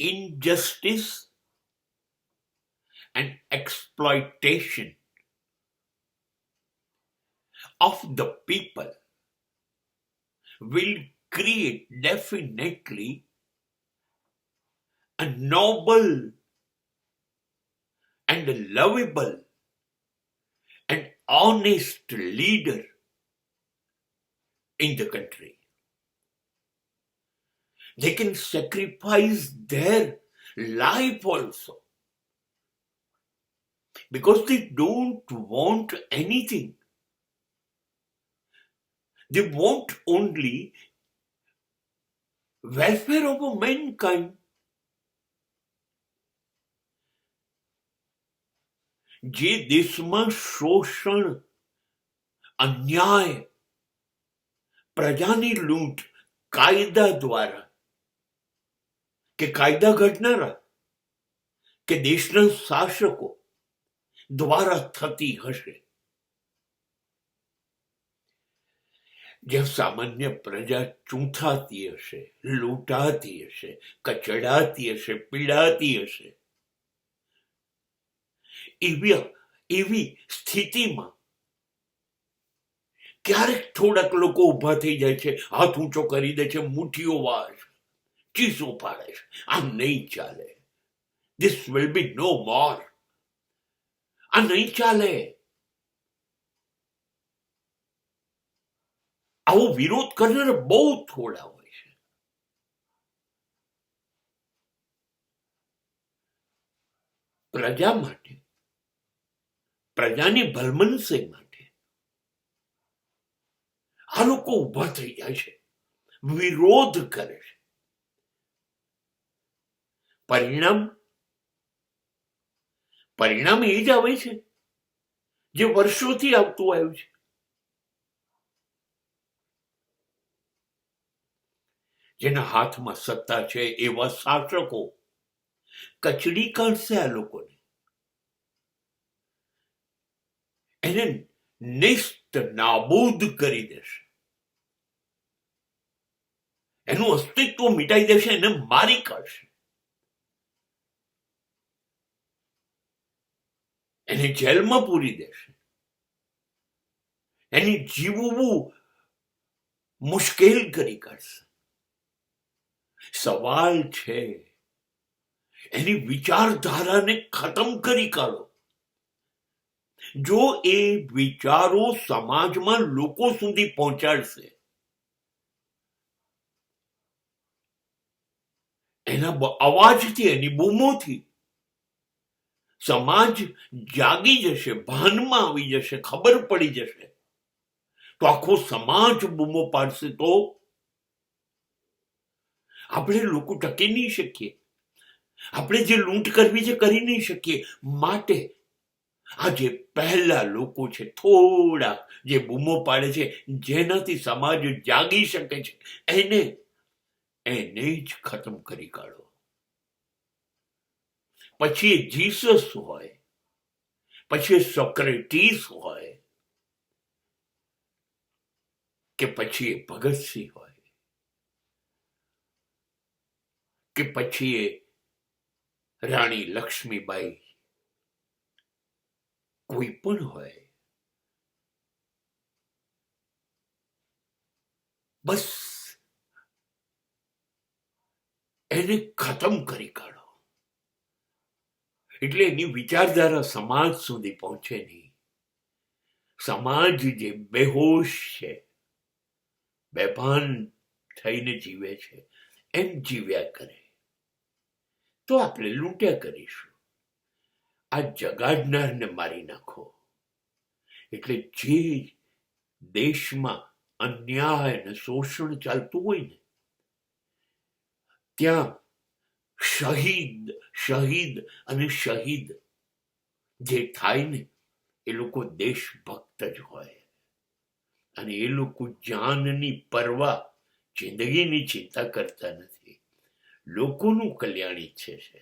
injustice and exploitation of the people will create definitely a noble and a lovable and honest leader in the country. They can sacrifice their life also because they don't want anything. They want only welfare of mankind. જે દેશમાં શોષણ, અન્યાય, પ્રજાની લૂંટ કાયદા દ્વારા કે કાયદા ઘડનારા કે દેશના શાસકો દ્વારા થતી હશે, જ્યાં સામાન્ય પ્રજા ચૂંથાતી હશે, લૂંટાતી હશે, કચડાતી હશે, પીડાતી હશે, એવી સ્થિતિમાં ક્યારેક થોડાક લોકો ઊભા થઈ જાય છે, હાથ ઊંચો કરી દે છે, મુઠ્ઠીઓ વાળે છે, ચીસો પાડે છે. આ નહીં ચાલે. ધીસ વિલ બી નો મોર. આ નહીં ચાલે. આવો વિરોધ કરનારા બહુ થોડા હોય છે. પ્રજા માટે, પ્રજાની ભલમનસી માટે આ લોકો ઊભા થઈ જાય છે, વિરોધ કરે છે. પરિણામ એ જ આવે છે જે વર્ષોથી આવતું આવ્યું છે. જેના હાથમાં સત્તા છે એવા શાસકો કચડી કાઢશે આ લોકોને, એને નિસ્ત નાબૂદ કરી દેશે, એનું અસ્તિત્વ મિટાઈ દેશે, એને મારી કાઢશે, એને જેલમાં પૂરી દેશે, એની જીવવું મુશ્કેલ કરી કાઢશે. સવાલ છે એની વિચારધારાને ખતમ કરી કાઢો. જો એ વિચારો સમાજમાં લોકો સુધી પહોંચાડશે, એના અવાજથી, એની બૂમોથી સમાજ જાગી જશે, ભાનમાં આવી જશે, ખબર પડી જશે, તો આખો સમાજ બૂમો પાડશે, તો આપણે લોકો ટકી નહીં શકીએ. આપણે જે લૂંટ કરવી છે કરી નહીં શકીએ. માટે આજે પહેલા લોકો છે, થોડા જે બૂમો પાડે છે, જેનાથી સમાજ જાગી શકે છે, એને જ ખતમ કરી કાઢો. પછી એ જીસસ હોય, પછી એ સોક્રેટીસ હોય, કે પછી એ ભગતસિંહ હોય, કે પછી એ રાણી લક્ષ્મીબાઈ, કોઈ પણ હોય, બસ એને ખતમ કરી કાઢો. એટલે એની વિચારધારા સમાજ સુધી પહોંચે નહીં. સમાજ જે બેહોશ છે, બેભાન થઈને જીવે છે, એમ જીવ્યા કરે, તો આપણે લૂંટ્યા કરીશું. આ જગાડનારને મારી નાખો. એટલે જે દેશમાં અન્યાય અને શોષણ ચાલતું હોય ને, ત્યાં શહીદ જે થાય ને, એ લોકો દેશભક્ત જ હોય. અને એ લોકો જાનની પરવા, જિંદગીની ચિંતા કરતા નથી, લોકોનું કલ્યાણ ઈચ્છે છે.